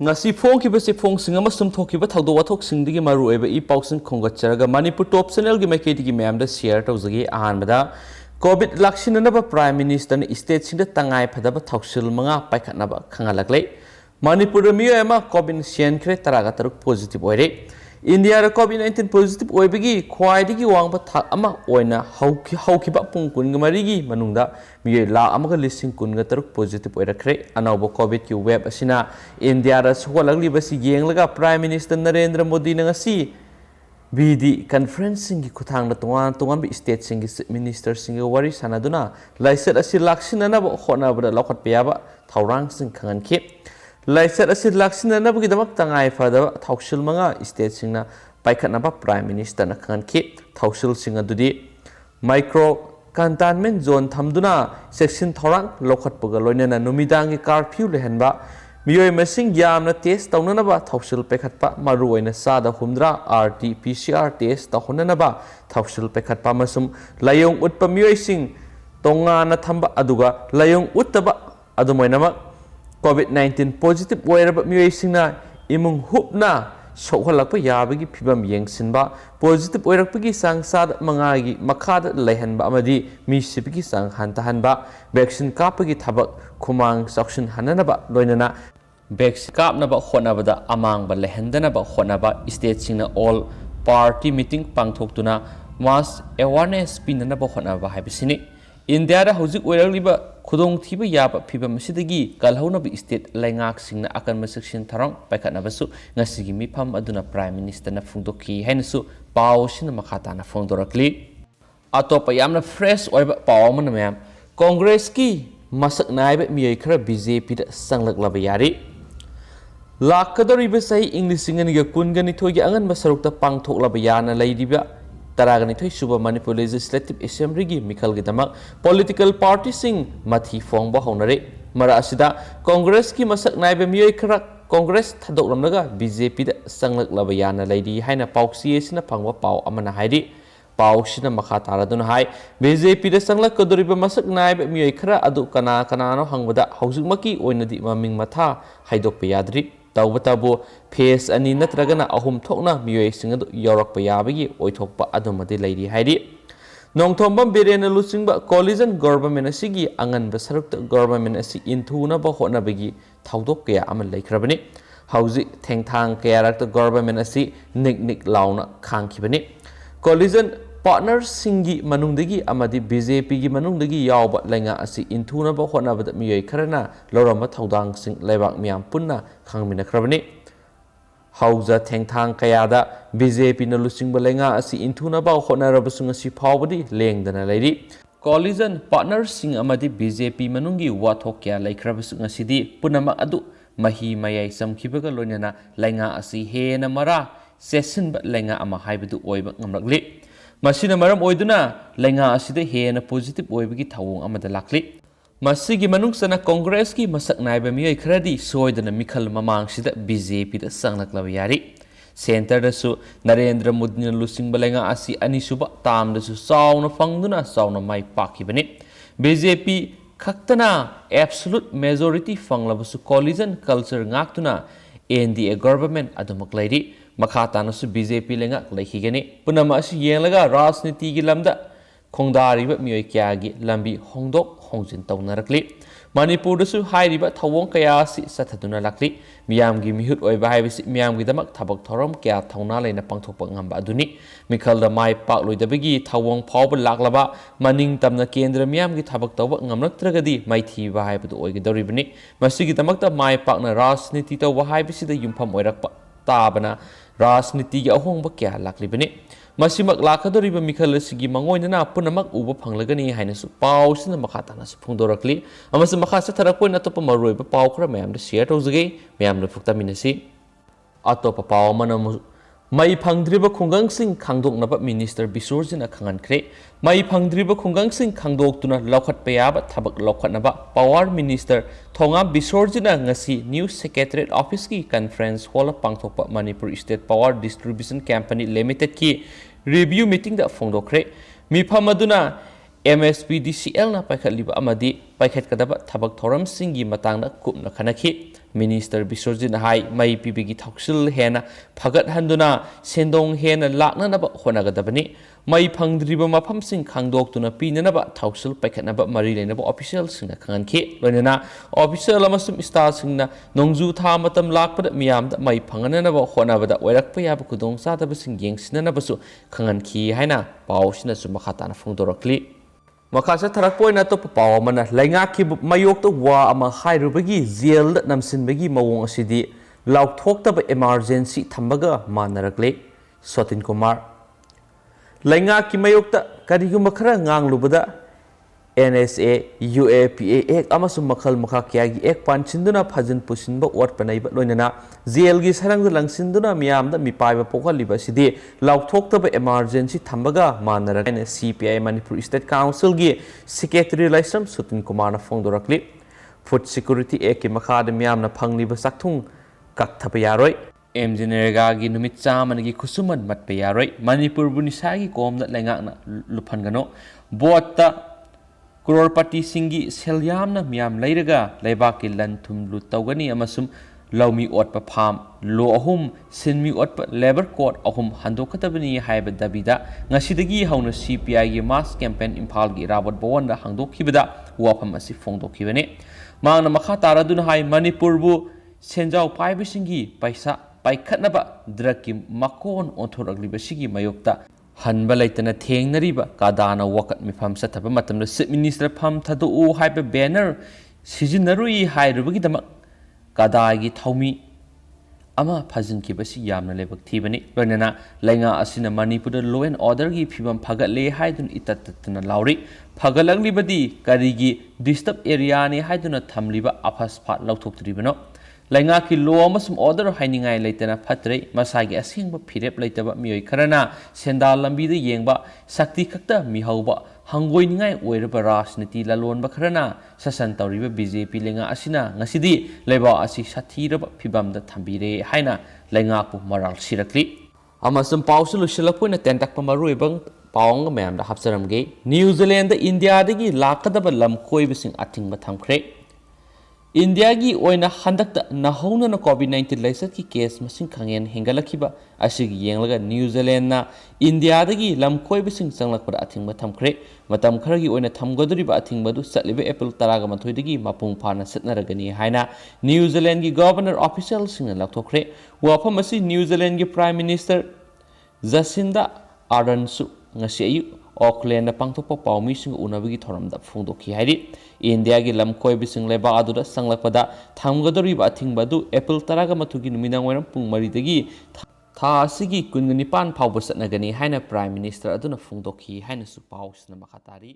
ngasi phongkiba se phongsing ama sumthokiba thawdo wathok singdigi maru eba I pausin khongatcharaga manipur top channel gi maiketi ma'am da share tawjagi ahanbada covid lakshinanaba prime minister na state singda tangai phadaba thawsil manga paikhatnaba khangalakle manipur miyo ema covid sien khre taraga taruk positive oire india ra covid 19 positive oibagi khwaidigi wangba thak ama oina haukiba pung kun mari gi manungda miyo la amaga listing kun ga taruk positive oirakre anawbo covid ki web asina india ra suholagli basi yenglaga prime minister narendra modi na ngasi BD conferencing ki kuthang na tungan bi state sing minister sing wari sanaduna laisat asi laksinana ba khona ba lokhat piyaba thawrang sing khangan ke laisat asi laksinana ba gidamak tangai fada thawsil manga state sing na paikhatna ba prime minister na khangan ke thawsil sing adudi micro containment zone thamduna section thawrang lokhat puga loinana numidang ki curfew lehanba मियोय मसिंग यामना test तौननबा थौसल पेखतपा मरुओइना सादा हुमद्रा RT PCR test तौहननबा थौसल पेखतपा मसुम लायोंग उत्पा मियोयसिंग तोंगाना थंबा अदुगा लायोंग उत्तबा अदुमोइनामा COVID-19 पॉजिटिव ओइरबा मियोयसिंगना इमुंग हुपना सोहलकपा याबगी फिबम येंगसिनबा पॉजिटिव ओइरकपगी सांगसाद मंगागी मखाद लैहनबा अमदी मिसिबगी सांग हंतहनबा वैक्सीन कापगी थबक खुमांग सक्शन हननबा लोइनना वैक्सीन कापनबा होनबदा अमांगबा लैहनदनबा होनबा स्टेट सिंगना ऑल पार्टी मीटिंग पांगथोक्तुना मास अवेयरनेस पिननबा होनबा हाइबसिनी इंडिया दा हौजिक ओइरलिबा खुदोंग थिबा याबा फिबम सिदगी कलहौनबा स्टेट लैंगाक सिंगना अकन सेक्शन थरंग पाइखतनबसु ngasiगी मिफम अदुना प्राइम मिनिस्टर ना फुंगदोखी हैनसु पाव सिन मखाताना फुंगदोरकली अतोपा यामना फ्रेश ओइबा पाव मन मैम कांग्रेस की मसक नाइबा मियै खरा बीजेपी दा संगलकलबा यारी लाकदोरिबा सही इंग्लिश सिंगनिगा कुनगनिथोगी अंगनबा सरुकता पांगथोकलबा याना लैदिबा तरागनिथोई सुबा मणिपुर लेजिस्लेटिव असेंबली की मिखल की दमक पॉलिटिकल पार्टी सिंग मथी फोंगबा होनरे मरा असिदा कांग्रेस की मसक नाइबे मियोय खरा कांग्रेस थदोकलमनगा बीजेपी दा संगलकलबा याना लैदि हाइना पाउक्सियेसिना फंगबा पाउ अमना हाइदि पाउसिना मखा तारादुन हाइ बीजेपी दा संगलकदोरिबा मसक नाइबे मियोय खरा अदु कना कनानो हंगबदा हौजिकमकी ओइनदि ममिंग मथा हाइदोकपा याद्रि तौबताबो फेस अनि नत्रगना अहुम थोकना मियोय सिंग अदु यौरकपा याबगी ओइथोकपा अदुमदि लैरि हाइदि नोंथोंबम बेरेना लुसिंगबा कोलिजन गवर्नमेंट असिगी अंगनबा सरुक्त गवर्नमेंट असि इनथुनबा होनबगी थाउदोक कया अमल लैखरबनि हौजि थेंथांग कयारक्त गवर्नमेंट असि निक लाउना खांखिबनि कोलिजन पार्टनर्स सिंगी मनुंगदगी अमदि बीजेपी की मनुंगदगी यावबा लैंगा असि इनथुनबा होनबदा मियोय खरना लौरम थौदांग सिंग लेबाक मियाम पुन्ना खांगमिनखरबनि हौजा थेंथांग कयादा बीजेपी न लुसिंगबा लैंगा असि इनथुनबा होनरबसु ngasi फावबदि लेंगदना लैरि कोलिजन पार्टनर्स सिंग अमदि बीजेपी मनुंगी वाथोक क्या लैखरबसु ngasiदी पुनमा अदु मही मयाय समखिबगा लोइनना लैंगा असि हेना मरा सेसनबा लैंगा अमा हाइबदु ओइबा ngamrakli मसीना मरम ओइदुना लैंगा असिदे हेना पॉजिटिव ओइबगी थावोंग अमदा लाक्ली मसीगी मनुंगसना कांग्रेस की मसक नाइबा मियोय खरदी सोइदना मिखल ममांगसिदा बीजेपी दा संगलकलबा यारी सेंटर दसु नरेंद्र मोदी लुसिंगबा लैंगा असि अनिसुबा तामदसु चावना फंगदुना चावना माइ पाखिबनि बीजेपी खक्तना एब्सोल्यूट मेजॉरिटी फंगलबसु coalition culture ngaktuna NDA government अदुमक लैरि मखातानसु बीजेपी लेंगा लैखिगनि पुनम असि येंलगा राजनीति की लमदा खोंदारिबा मियोय क्यागी लंबी होंदोक होंजिन तौनरकली मणिपुरदसु हाइरिबा थवोंग कयासि सथदुना लाक्ली मियामगी मिहुत ओइबा हाइबिसि मियामगी दमक थबक थोरम क्या थौना लेना पांगथोकपा ngamba अदुनि मिखलदा माइ पाक लोइदबगी थवोंग फावबा लाक्लबा मनिंग तमना केंद्र मियामगी थबक तौबा ngamraktragadi माइथीबा हाइबदु ओइगदौरिबनि मसिगी दमकता माइ पाकना राजनीति तौबा हाइबिसिदा युमफम ओइरकपा ताबना राजनीति की अहोंबा क्या लाक्लिबनि मसिमक लाखदोरिबा मिखल सिगी मंगोइनना पुनमक उबा फंगलगनि हाइनसु पाउसिना मखातानासु फुंगदोरकली अमस मखासा थरकोइन अतोप मरोइबा पाउ खरा मयामदा शेयर तौजगे मयामदा फुक्तामिनसि अतोप पाउ मनमु मई फंगद्रिबा खुंगंगसिंग खांगदोकनबा मिनिस्टर बिसोरजिना खंगनख्रे मई फंगद्रिबा खुंगंगसिंग खांगदोकतुना लौखटपा याबा थबक लौखटनबा पावर मिनिस्टर थोंगा बिसोरजिना ngasi न्यूज सेक्रेटरीट ऑफिस की कॉन्फ्रेंस हॉल पांगथोकपा Manipur state power distribution company limited की रिव्यू मीटिंग दा फोंगदोखरे मिफम अदुना MSPDCL na paikhatliba amadi paikhatkadaba thabak thoramsinggi matangda kupna khanakhi minister ꯕꯤꯁ꯭ꯋꯖꯤꯠꯅ ꯍꯥꯏ ꯃꯩ ꯄꯤꯕꯒꯤ ꯊꯧꯁꯤꯜ ꯍꯦꯟꯅ ꯐꯒꯠꯍꯟꯗꯨꯅ ꯁꯦꯟꯗꯣꯡ ꯍꯦꯟꯅ ꯂꯥꯛꯅꯅꯕ ꯍꯣꯠꯅꯒꯗꯕꯅꯤ ꯃꯩ ꯐꯪꯗ꯭ꯔꯤꯕ ꯃꯐꯝꯁꯤꯡ ꯈꯪꯗꯣꯛꯇꯨꯅ ꯄꯤꯅꯅꯕ ꯊꯧꯁꯤꯜ ꯄꯥꯏꯈꯠꯅꯕ ꯃꯔꯤ ꯂꯩꯅꯕ ꯑꯣꯐꯤꯁꯤꯌꯦꯜꯁꯤꯡꯅ ꯈꯪꯍꯟꯈꯤ ꯂꯣꯏꯅꯅ ꯑꯣꯐꯤꯁꯤꯌꯦꯜ ꯑꯃꯁꯨꯡ ꯁ꯭ꯇꯥꯐꯁꯤꯡꯅ ꯅꯣꯡꯖꯨ ꯊꯥ ꯃꯇꯝ ꯂꯥꯛꯄꯗ ꯃꯤꯌꯥꯝꯗ ꯃꯩ ꯐꯪꯍꯟꯅꯕ ꯍꯣꯠꯅꯕꯗ ꯑꯣꯏꯔꯛꯄ ꯌꯥꯕ ꯈꯨꯗꯣꯡꯆꯥꯗꯕꯁꯤꯡ ꯌꯦꯡꯁꯤꯟꯅꯅꯕꯁꯨ ꯈꯪꯍꯟꯈꯤ ꯍꯥꯏꯅ ꯄꯥꯎꯁꯤꯅꯁꯨ ꯃꯈꯥ ꯇꯥꯅ ꯐꯣꯡꯗꯣꯔꯛꯂꯤ ꯃꯈꯥ ꯆꯠꯊꯔꯛꯄ ꯑꯣꯏꯅ ꯑꯇꯣꯞꯄ ꯄꯥꯎ ꯑꯃꯅ ꯂꯩꯉꯥꯛꯀꯤ ꯃꯥꯌꯣꯛꯇ ꯋꯥ ꯑꯃ ꯍꯥꯏꯔꯨꯕꯒꯤ ꯖꯦꯜꯗ ꯅꯝꯁꯤꯟꯕꯒꯤ ꯃꯑꯣꯡ ꯑꯁꯤꯗꯤ ꯂꯥꯎꯊꯣꯛꯇꯕ ꯑꯦꯃꯥꯔꯖꯦꯟꯁꯤ ꯊꯝꯕꯒ ꯃꯥꯟꯅꯔꯛꯂꯦ ꯁꯣꯇꯤꯟ ꯀꯨꯃꯥꯔ ꯂꯩꯉꯥꯛꯀꯤ ꯃꯥꯌꯣꯛꯇ ꯀꯔꯤꯒꯨꯝꯕ ꯈꯔ ꯉꯥꯡꯂꯨꯕꯗ NSA, UAPA ꯑꯦꯛ ꯑꯃꯁꯨꯡ ꯃꯈꯜ ꯃꯈꯥ ꯀꯌꯥꯒꯤ ꯑꯦꯛ ꯄꯥꯟꯁꯤꯟꯗꯨꯅ ꯐꯖꯤꯟ ꯄꯨꯁꯤꯟꯕ ꯑꯣꯠꯄ ꯅꯩꯕ ꯂꯣꯏꯅꯅ ꯖꯦꯜꯒꯤ ꯁꯔꯪꯗ ꯂꯪꯁꯤꯟꯗꯨꯅ ꯃꯤꯌꯥꯝꯗ ꯃꯤꯄꯥꯏꯕ ꯄꯣꯛꯍꯜꯂꯤꯕ ꯑꯁꯤꯗꯤ ꯂꯥꯎꯊꯣꯛꯇꯕ ꯑꯦꯃꯥꯔꯖꯦꯟꯁꯤ ꯊꯝꯕꯒ ꯃꯥꯟꯅꯔꯛꯂꯦ CPI ꯃꯅꯤꯄꯨꯔ ꯁ꯭ꯇꯦꯠ ꯀꯥꯎꯟꯁꯤꯜꯒꯤ ꯁꯦꯀ꯭ꯔꯦꯇꯔꯤ ꯂꯥꯏꯁ꯭ꯔꯝ ꯁꯨꯇꯤꯟ ꯀꯨꯃꯥꯔꯅ ꯐꯣꯡꯗꯣꯔꯛꯂꯤ ꯐꯨꯗ ꯁꯦꯀ꯭ꯌꯨꯔꯤꯇꯤ ꯑꯦꯛꯀꯤ ꯃꯈꯥꯗ ꯃꯤꯌꯥꯝꯅ ꯐꯪꯂꯤꯕ ꯆꯥꯛꯊꯨꯡ ꯀꯛꯊꯕ ꯌꯥꯔꯣꯏ MGNREGAꯒꯤ ꯅꯨꯃꯤꯠ ꯆꯥꯝꯃꯒꯤ ꯈꯨꯠꯁꯨꯃꯟ ꯃꯠꯄ ꯌꯥꯔꯣꯏ ꯃꯅꯤꯄꯨꯔꯕꯨ ꯅꯤꯁꯥꯒꯤ ꯀꯣꯝꯗ ꯂꯩꯉꯥꯛꯅ ꯂꯨꯞꯍꯟꯒꯅꯨ ꯕꯣꯠꯇ ꯀ꯭ꯔꯣꯔꯄꯇꯤꯁꯤꯡꯒꯤ ꯁꯦꯜ ꯌꯥꯝꯅ ꯃꯤꯌꯥꯝ ꯂꯩꯔꯒ ꯂꯩꯕꯥꯛꯀꯤ ꯂꯟ ꯊꯨꯝ ꯂꯨꯠ ꯇꯧꯒꯅꯤ ꯑꯃꯁꯨꯡ ꯂꯧꯃꯤ ꯑꯣꯠꯄ ꯐꯥꯝ ꯂꯣ 3 ꯁꯤꯟꯃꯤ ꯑꯣꯠꯄ ꯂꯦꯕꯔ ꯀꯣꯠ 3 ꯍꯟꯗꯣꯛꯀꯗꯕꯅꯤ ꯍꯥꯏꯕ ꯗꯕꯤꯗ ꯉꯁꯤꯗꯒꯤ ꯍꯧꯅ CPIꯒꯤ ꯃꯥꯁ ꯀꯦꯝꯄꯦꯟ ꯏꯝꯐꯥꯜꯒꯤ ꯏꯔꯥꯕꯣꯠ ꯚꯋꯟꯗ ꯍꯥꯡꯗꯣꯛꯈꯤꯕꯗ ꯋꯥꯐꯝ ꯑꯁꯤ ꯐꯣꯡꯗꯣꯛꯈꯤꯕꯅꯤ ꯃꯍꯥꯛꯅ ꯃꯈꯥ ꯇꯥꯔꯗꯨꯅ ꯍꯥꯏ ꯃꯅꯤꯄꯨꯔꯕꯨ ꯁꯦꯟꯖꯥꯎ ꯄꯥꯏꯕꯁꯤꯡꯒꯤ ꯄꯩꯁꯥ ꯄꯥꯏꯈꯠꯅꯕ ꯗ꯭ꯔꯒꯀꯤ ꯃꯀꯣꯟ ꯑꯣꯟꯊꯣꯔꯛꯂꯤꯕꯁꯤꯒꯤ ꯃꯥꯌꯣꯛꯇ ꯍꯟꯕ ꯂꯩꯇꯅ ꯊꯦꯡꯅꯔꯤꯕ ꯀꯥꯗꯥꯅ ꯋꯥꯀꯠ ꯃꯤꯐꯝ ꯆꯠꯊꯕ ꯃꯇꯝꯗ ꯆꯤꯞ ꯃꯤꯅꯤꯁꯇꯔ ꯐꯝ ꯊꯥꯗꯣꯛꯎ ꯍꯥꯏꯕ ꯕꯦꯅꯔ ꯁꯤꯖꯤꯟꯅꯔꯨꯏ ꯍꯥꯏꯔꯨꯕꯒꯤꯗꯃꯛ ꯀꯥꯗꯥꯒꯤ ꯊꯧꯃꯤ ꯑꯃ ꯐꯥꯖꯤꯟꯈꯤꯕꯁꯤ ꯌꯥꯝꯅ ꯂꯥꯏꯕꯛ ꯊꯤꯕꯅꯤ ꯂꯣꯏꯅꯅ ꯂꯩꯉꯥꯛ ꯑꯁꯤꯅ ꯃꯅꯤꯄꯨꯔꯗ ꯂꯣ ꯑꯦꯟ ꯑꯣꯔꯗꯔꯒꯤ ꯐꯤꯕꯝ ꯐꯒꯠꯂꯦ ꯍꯥꯏꯗꯨꯅ ꯏꯇꯠ ꯇꯠꯇꯅ ꯂꯥꯎꯔꯤ ꯐꯒꯠꯂꯛꯂꯤꯕꯗꯤ ꯀꯔꯤꯒꯤ ꯗꯤꯁꯇꯔꯕ ꯑꯦꯔꯤꯌꯥꯅꯤ ꯍꯥꯏꯗꯨꯅ ꯊꯝꯂꯤꯕ ꯑꯐꯁꯐꯥꯠ ꯂꯧꯊꯣꯛꯇ꯭ꯔꯤꯕꯅꯣ ꯂꯩꯉꯥꯛꯀꯤ ꯂꯣ ꯑꯃꯁꯨꯡ ꯑꯣꯔꯗꯔ ꯍꯥꯏꯅꯤꯡꯉꯥꯏ ꯂꯩꯇꯅ ꯐꯠꯇ꯭ꯔꯦ ꯃꯁꯥꯒꯤ ꯑꯁꯦꯡꯕ ꯐꯤꯔꯦꯞ ꯂꯩꯇꯕ ꯃꯤꯑꯣꯏ ꯈꯔꯅ ꯁꯦꯟꯗꯥꯜ ꯂꯝꯕꯤꯗ ꯌꯦꯡꯕ ꯁꯛꯇꯤ ꯈꯛꯇ ꯃꯤꯍꯧꯕ ꯍꯪꯒꯣꯏꯅꯤꯡꯉꯥꯏ ꯑꯣꯏꯔꯕ ꯔꯥꯖꯅꯤꯇꯤ ꯂꯂꯣꯟꯕ ꯈꯔꯅ ꯁꯥꯁꯟ ꯇꯧꯔꯤꯕ BJP ꯂꯩꯉꯥꯛ ꯑꯁꯤꯅ ꯉꯁꯤꯗꯤ ꯂꯩꯕꯥꯛ ꯑꯁꯤ ꯁꯥꯊꯤꯔꯕ ꯐꯤꯕꯝꯗ ꯊꯝꯕꯤꯔꯦ ꯍꯥꯏꯅ ꯂꯩꯉꯥꯛꯄꯨ ꯃꯔꯥꯜ ꯁꯤꯔꯛꯂꯤ ꯑꯃꯁꯨꯡ ꯄꯥꯎꯁꯨ ꯂꯣꯏꯁꯤꯜꯂꯛꯄ ꯑꯣꯏꯅ ꯇꯦꯟꯇꯛꯄ ꯃꯔꯨꯑꯣꯏꯕ ꯄꯥꯎ ꯑꯃ ꯃꯌꯥꯝꯗ ꯍꯥꯞꯆꯔꯝꯒꯦ ꯅ꯭ꯌꯨꯖꯤꯂꯦꯟꯗ ꯏꯟꯗꯤꯌꯥꯗꯒꯤ ꯂꯥꯛꯀꯗꯕ ꯂꯝ ꯀꯣꯏꯕꯁꯤꯡ ꯑꯊꯤꯡꯕ ꯊꯝꯈ꯭ꯔꯦ ꯏꯟꯗꯤꯌꯥꯒꯤ ꯑꯣꯏꯅ ꯍꯟꯗꯛꯇ ꯅꯍꯧꯅꯅ COVID-19 ꯂꯥꯏꯆꯠꯀꯤ ꯀꯦꯁ ꯃꯁꯤꯡ ꯈꯪꯍꯦꯟ ꯍꯦꯟꯒꯠꯂꯛꯈꯤꯕ ꯑꯁꯤꯒꯤ ꯌꯦꯡꯂꯒ ꯅ꯭ꯌꯨꯖꯤꯂꯦꯟꯗꯅ ꯏꯟꯗꯤꯌꯥꯗꯒꯤ ꯂꯝ ꯀꯣꯏꯕꯁꯤꯡ ꯆꯪꯂꯛꯄꯗ ꯑꯊꯤꯡꯕ ꯊꯝꯈ꯭ꯔꯦ ꯃꯇꯝ ꯈꯔꯒꯤ ꯑꯣꯏꯅ ꯊꯝꯒꯗꯧꯔꯤꯕ ꯑꯊꯤꯡꯕꯗꯨ ꯆꯠꯂꯤꯕ ꯑꯦꯄ꯭ꯔꯤꯜ 12ꯗꯒꯤ ꯃꯄꯨꯡ ꯐꯥꯅ ꯆꯠꯅꯔꯒꯅꯤ ꯍꯥꯏꯅ ꯅ꯭ꯌꯨꯖꯤꯂꯦꯟꯗꯒꯤ ꯒꯚꯔꯅꯔ ꯑꯣꯐꯤꯁꯤꯌꯦꯜꯁꯤꯡꯅ ꯂꯥꯎꯊꯣꯛꯈ꯭ꯔꯦ ꯋꯥꯐꯝ ꯑꯁꯤ ꯅ꯭ꯌꯨꯖꯤꯂꯦꯟꯗꯒꯤ ꯄ꯭ꯔꯥꯏꯝ ꯃꯤꯅꯤꯁꯇꯔ ꯖꯁꯤꯟꯗꯥ ꯑꯥꯔꯗꯔꯟꯁꯨ ꯉꯁꯤ ꯑꯌꯨꯛ ꯑꯣꯛꯂꯦꯟꯗ ꯄꯥꯡꯊꯣꯛꯄ ꯄꯥꯎꯃꯤꯁꯤꯡꯒ ꯎꯅꯕꯒꯤ ꯊꯧꯔꯝꯗ ꯐꯣꯡꯗꯣꯛꯈꯤ ꯍꯥꯏꯔꯤ ꯏꯟꯗꯤꯌꯥꯒꯤ ꯂꯝ ꯀꯣꯏꯕꯁꯤꯡ ꯂꯩꯕꯥꯛ ꯑꯗꯨꯗ ꯆꯪꯂꯛꯄꯗ ꯊꯝꯒꯗꯧꯔꯤꯕ ꯑꯊꯤꯡꯕ ꯑꯗꯨ ꯑꯦꯄ꯭ꯔꯤꯜ 12ꯒꯤ ꯅꯨꯃꯤꯗꯥꯡꯋꯥꯏꯔꯝ ꯄꯨꯡ 4ꯗꯒꯤ ꯊꯥ ꯑꯁꯤꯒꯤ 29 ꯐꯥꯎꯕ ꯆꯠꯅꯒꯅꯤ ꯍꯥꯏꯅ ꯄ꯭ꯔꯥꯏꯝ ꯃꯤꯅꯤꯁꯇꯔ ꯑꯗꯨꯅ ꯐꯣꯡꯗꯣꯛꯈꯤ ꯍꯥꯏꯅꯁꯨ ꯄꯥꯎꯁꯤꯅ ꯃꯈꯥ ꯇꯥꯔꯤ